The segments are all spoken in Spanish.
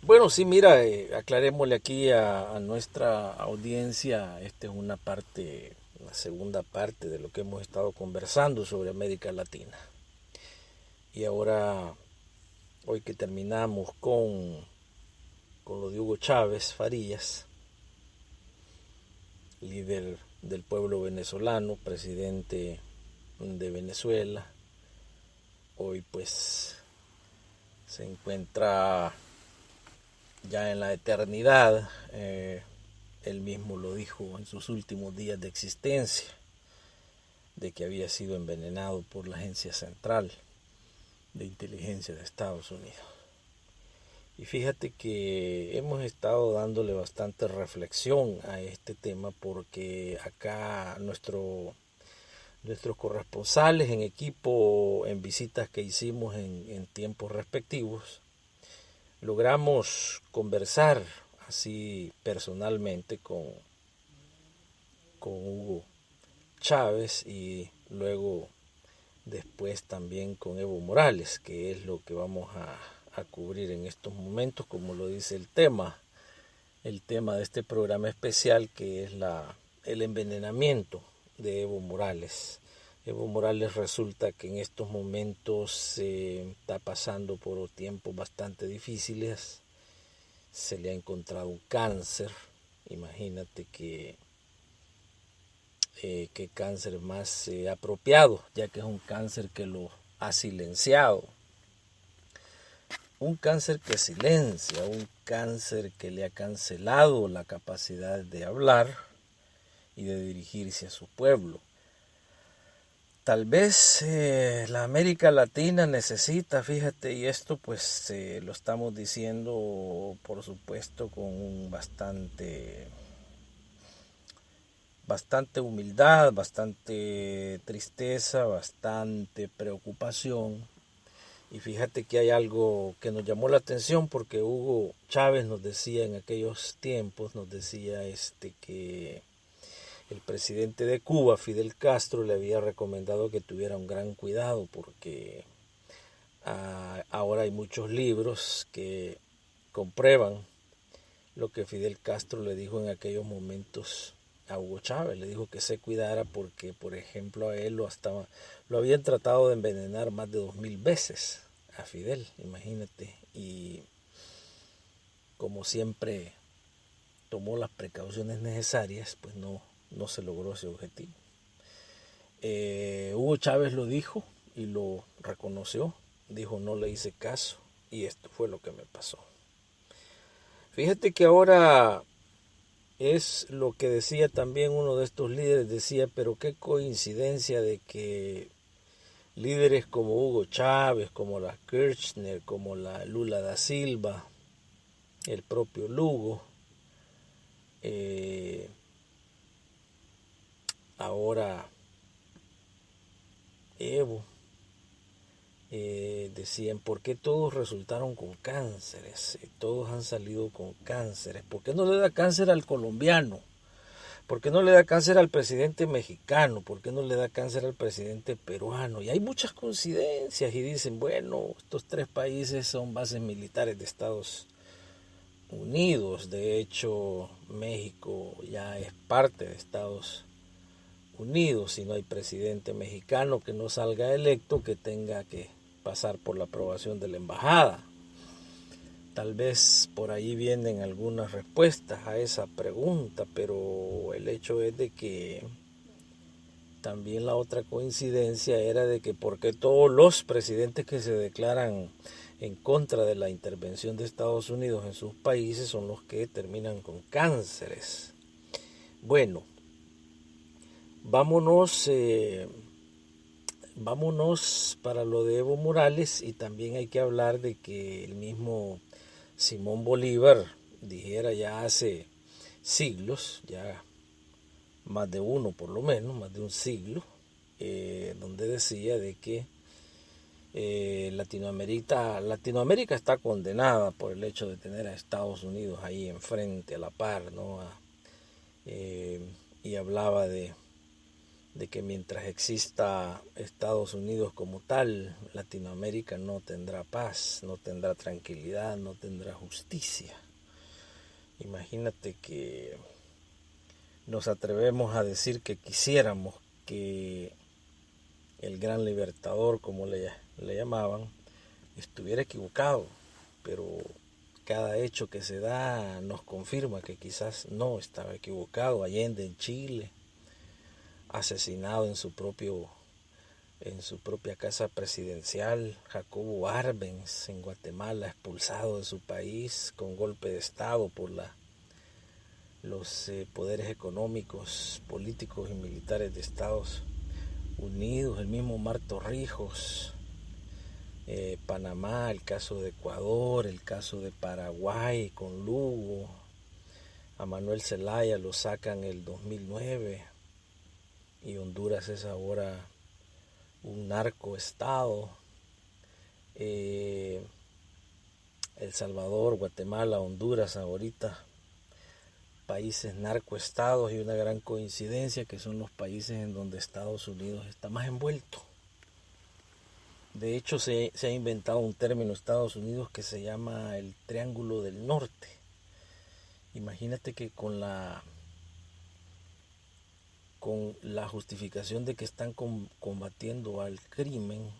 Bueno, sí, mira, aclarémosle aquí a nuestra audiencia, esta es una segunda parte de lo que hemos estado conversando sobre América Latina. Y ahora, hoy que terminamos con lo de Hugo Chávez Farías, líder del pueblo venezolano, presidente de Venezuela, hoy pues se encuentra ya en la eternidad. Él mismo lo dijo en sus últimos días de existencia, de que había sido envenenado por la Agencia Central de Inteligencia de Estados Unidos. Y fíjate que hemos estado dándole bastante reflexión a este tema porque acá nuestros corresponsales en equipo, en visitas que hicimos en tiempos respectivos, logramos conversar así personalmente con Hugo Chávez y luego después también con Evo Morales, que es lo que vamos a cubrir en estos momentos, como lo dice el tema de este programa especial, que es el envenenamiento de Evo Morales. Evo Morales resulta que en estos momentos se está pasando por tiempos bastante difíciles, se le ha encontrado un cáncer, imagínate que cáncer más apropiado, ya que es un cáncer que lo ha silenciado, un cáncer que silencia, un cáncer que le ha cancelado la capacidad de hablar y de dirigirse a su pueblo. Tal vez la América Latina necesita, fíjate, y esto pues lo estamos diciendo por supuesto con bastante humildad, bastante tristeza, bastante preocupación. Y fíjate que hay algo que nos llamó la atención porque Hugo Chávez nos decía en aquellos tiempos, nos decía que el presidente de Cuba, Fidel Castro, le había recomendado que tuviera un gran cuidado porque ahora hay muchos libros que comprueban lo que Fidel Castro le dijo en aquellos momentos a Hugo Chávez. Le dijo que se cuidara porque, por ejemplo, a él lo habían tratado de envenenar más de 2000 veces a Fidel, imagínate. Y como siempre tomó las precauciones necesarias, pues no se logró ese objetivo. Hugo Chávez lo dijo y lo reconoció. Dijo, no le hice caso y esto fue lo que me pasó. Fíjate que ahora es lo que decía también uno de estos líderes, decía, pero qué coincidencia de que líderes como Hugo Chávez, como la Kirchner, como la Lula da Silva, el propio Lugo, ahora Evo, decían, ¿por qué todos resultaron con cánceres? Todos han salido con cánceres. ¿Por qué no le da cáncer al colombiano? ¿Por qué no le da cáncer al presidente mexicano? ¿Por qué no le da cáncer al presidente peruano? Y hay muchas coincidencias y dicen, bueno, estos tres países son bases militares de Estados Unidos. De hecho, México ya es parte de Estados Unidos. Si no hay presidente mexicano que no salga electo, que tenga que pasar por la aprobación de la embajada. Tal vez por ahí vienen algunas respuestas a esa pregunta, pero el hecho es de que también la otra coincidencia era de que porque todos los presidentes que se declaran en contra de la intervención de Estados Unidos en sus países son los que terminan con cánceres. Bueno, vámonos, vámonos para lo de Evo Morales y también hay que hablar de que el mismo Simón Bolívar dijera ya hace siglos, ya más de uno por lo menos, más de un siglo, donde decía de que Latinoamérica está condenada por el hecho de tener a Estados Unidos ahí enfrente, a la par, ¿no? Y hablaba de que mientras exista Estados Unidos como tal, Latinoamérica no tendrá paz, no tendrá tranquilidad, no tendrá justicia. Imagínate que nos atrevemos a decir que quisiéramos que el gran libertador, como le llamaban, estuviera equivocado, pero cada hecho que se da nos confirma que quizás no estaba equivocado. Allende en Chile, asesinado en su propia casa presidencial. Jacobo Arbenz en Guatemala, expulsado de su país con golpe de estado por los poderes económicos, políticos y militares de Estados Unidos. El mismo Omar Torrijos, Panamá, el caso de Ecuador, el caso de Paraguay con Lugo. A Manuel Zelaya lo sacan en el 2009 y Honduras es ahora un narcoestado. El Salvador, Guatemala, Honduras ahorita países narcoestados, y una gran coincidencia que son los países en donde Estados Unidos está más envuelto. De hecho se ha inventado un término en Estados Unidos que se llama el Triángulo del Norte. Imagínate que con la justificación de que están combatiendo al crimen,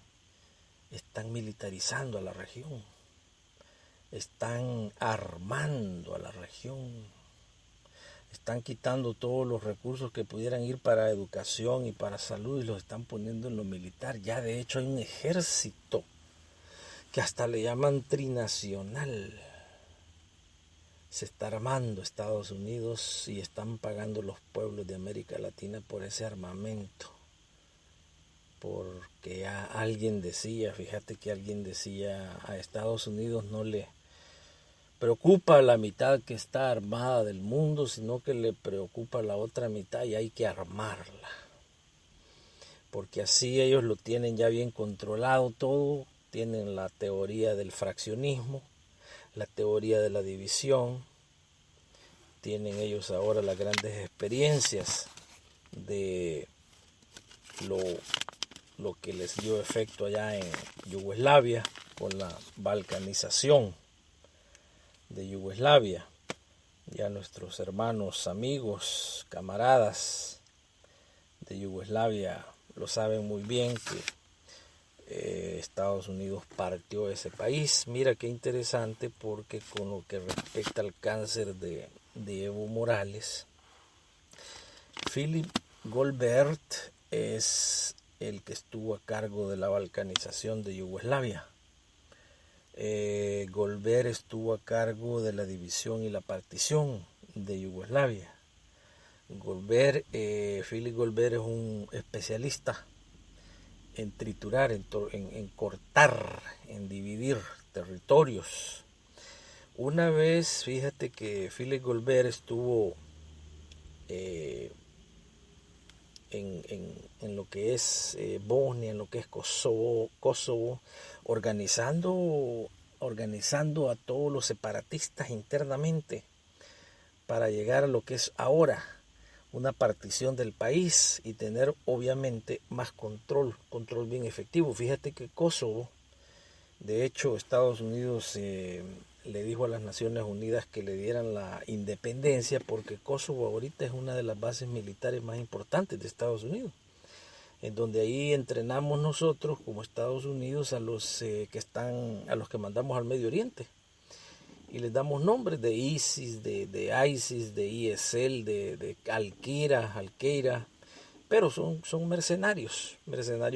están militarizando a la región, están armando a la región, están quitando todos los recursos que pudieran ir para educación y para salud y los están poniendo en lo militar. Ya de hecho hay un ejército que hasta le llaman trinacional. Se está armando Estados Unidos y están pagando los pueblos de América Latina por ese armamento. Porque ya alguien decía, fíjate que alguien decía, a Estados Unidos no le preocupa la mitad que está armada del mundo, sino que le preocupa la otra mitad y hay que armarla. Porque así ellos lo tienen ya bien controlado todo, tienen la teoría del fraccionismo, la teoría de la división, tienen ellos ahora las grandes experiencias de lo que les dio efecto allá en Yugoslavia con la balcanización de Yugoslavia. Ya nuestros hermanos, amigos, camaradas de Yugoslavia lo saben muy bien que Estados Unidos partió ese país. Mira qué interesante, porque con lo que respecta al cáncer de Evo Morales, Philip Goldberg es el que estuvo a cargo de la balcanización de Yugoslavia. Goldberg estuvo a cargo de la división y la partición de Yugoslavia. Philip Goldberg es un especialista en triturar, en cortar, en dividir territorios. Una vez, fíjate que Philip Goldberg estuvo en lo que es Bosnia, en lo que es Kosovo, organizando a todos los separatistas internamente para llegar a lo que es ahora una partición del país y tener obviamente más control bien efectivo. Fíjate que Kosovo, de hecho Estados Unidos le dijo a las Naciones Unidas que le dieran la independencia, porque Kosovo ahorita es una de las bases militares más importantes de Estados Unidos, en donde ahí entrenamos nosotros como Estados Unidos a los que mandamos al Medio Oriente, y les damos nombres de ISIS, de ISIS, de ISIL, de Al-Qaeda, pero son mercenarios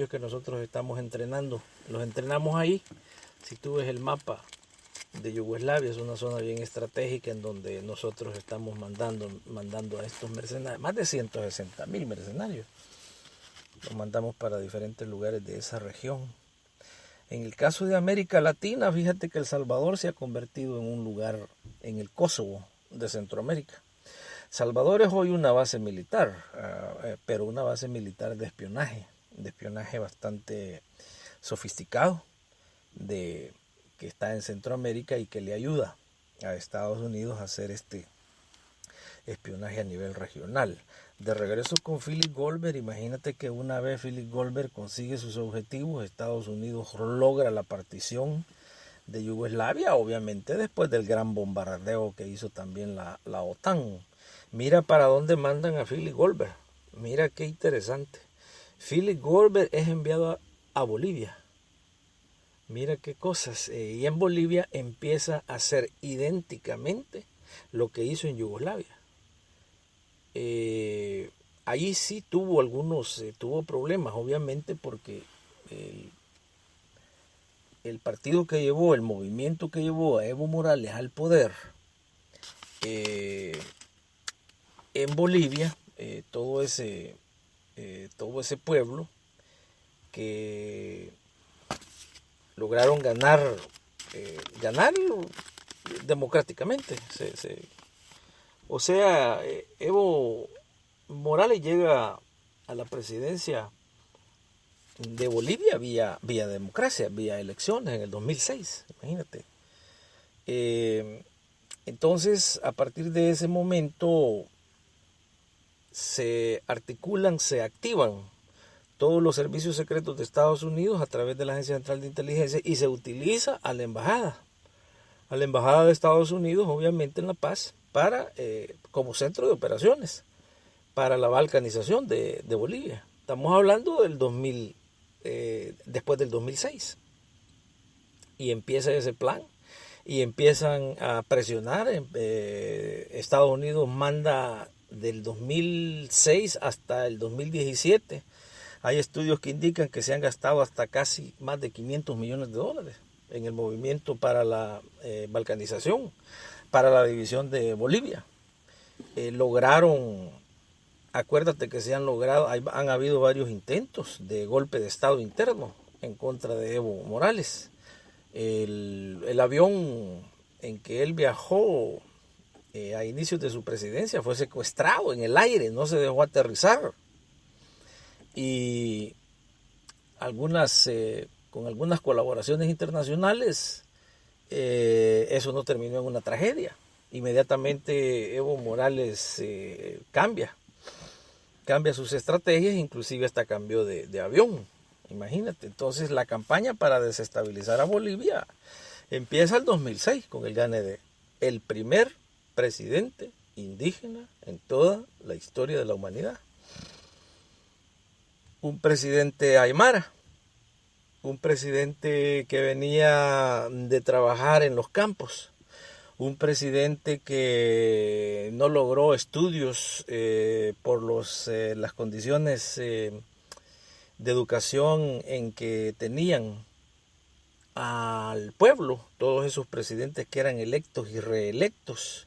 que nosotros estamos entrenando, los entrenamos ahí. Si tú ves el mapa de Yugoslavia, es una zona bien estratégica en donde nosotros estamos mandando a estos mercenarios, más de 160,000 mercenarios, los mandamos para diferentes lugares de esa región. En el caso de América Latina, fíjate que El Salvador se ha convertido en un lugar, en el Kosovo de Centroamérica. Salvador es hoy una base militar, pero una base militar de espionaje bastante sofisticado, que está en Centroamérica y que le ayuda a Estados Unidos a hacer este espionaje a nivel regional. De regreso con Philip Goldberg, imagínate que una vez Philip Goldberg consigue sus objetivos, Estados Unidos logra la partición de Yugoslavia, obviamente después del gran bombardeo que hizo también la OTAN. Mira para dónde mandan a Philip Goldberg. Mira qué interesante. Philip Goldberg es enviado a Bolivia. Mira qué cosas. Y en Bolivia empieza a hacer idénticamente lo que hizo en Yugoslavia. Ahí sí tuvo problemas, obviamente, porque el partido que llevó, el movimiento que llevó a Evo Morales al poder en Bolivia, todo ese pueblo que lograron ganar democráticamente. O sea, Evo Morales llega a la presidencia de Bolivia vía democracia, vía elecciones en el 2006, imagínate. Entonces, a partir de ese momento, se articulan, se activan todos los servicios secretos de Estados Unidos a través de la Agencia Central de Inteligencia y se utiliza a la embajada de Estados Unidos, obviamente en La Paz, como centro de operaciones para la balcanización de Bolivia. Estamos hablando del 2000, después del 2006. Y empieza ese plan y empiezan a presionar. Estados Unidos manda del 2006 hasta el 2017. Hay estudios que indican que se han gastado hasta casi más de 500 millones de dólares en el movimiento para la balcanización, para la división de Bolivia. Acuérdate que han habido varios intentos de golpe de Estado interno en contra de Evo Morales. El avión en que él viajó a inicios de su presidencia fue secuestrado en el aire, no se dejó aterrizar. Y con algunas colaboraciones internacionales, eso no terminó en una tragedia. Inmediatamente Evo Morales cambia sus estrategias, inclusive hasta cambió de avión. Imagínate, entonces la campaña para desestabilizar a Bolivia empieza el 2006 con el gane de el primer presidente indígena en toda la historia de la humanidad. Un presidente aymara, un presidente que venía de trabajar en los campos, un presidente que no logró estudios por las condiciones de educación en que tenían al pueblo, todos esos presidentes que eran electos y reelectos.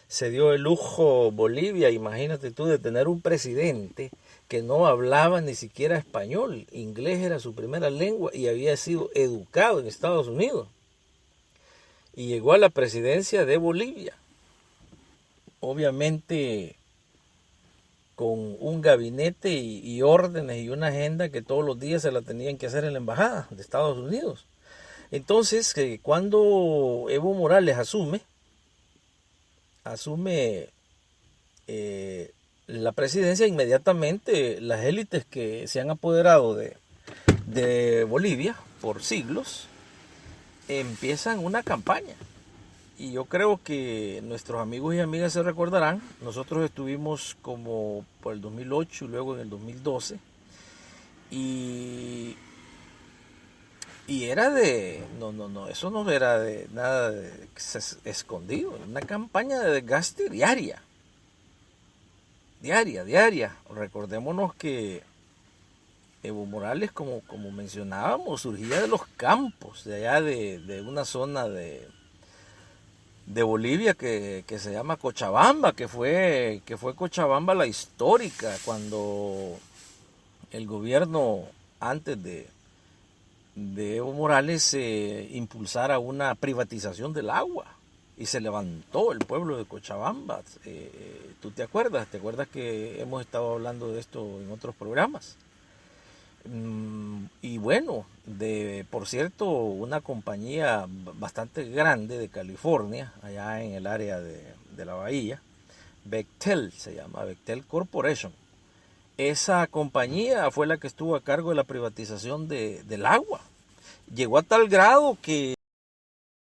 Se dio el lujo Bolivia, imagínate tú, de tener un presidente que no hablaba ni siquiera español, inglés era su primera lengua y había sido educado en Estados Unidos. Y llegó a la presidencia de Bolivia, obviamente con un gabinete y órdenes y una agenda que todos los días se la tenían que hacer en la embajada de Estados Unidos. Entonces, cuando Evo Morales asume la presidencia, inmediatamente las élites que se han apoderado de Bolivia por siglos empiezan una campaña. Y yo creo que nuestros amigos y amigas se recordarán, nosotros estuvimos como por el 2008 y luego en el 2012 y era eso no era de nada escondido, una campaña de desgaste diaria. Recordémonos que Evo Morales, como mencionábamos, surgía de los campos, de allá de una zona de Bolivia que se llama Cochabamba, que fue Cochabamba la histórica, cuando el gobierno antes de Evo Morales impulsara una privatización del agua y se levantó el pueblo de Cochabamba. ¿Tú te acuerdas? ¿Te acuerdas que hemos estado hablando de esto en otros programas? Y bueno, por cierto, una compañía bastante grande de California, allá en el área de la bahía, Bechtel se llama, Bechtel Corporation. Esa compañía fue la que estuvo a cargo de la privatización del agua. Llegó a tal grado que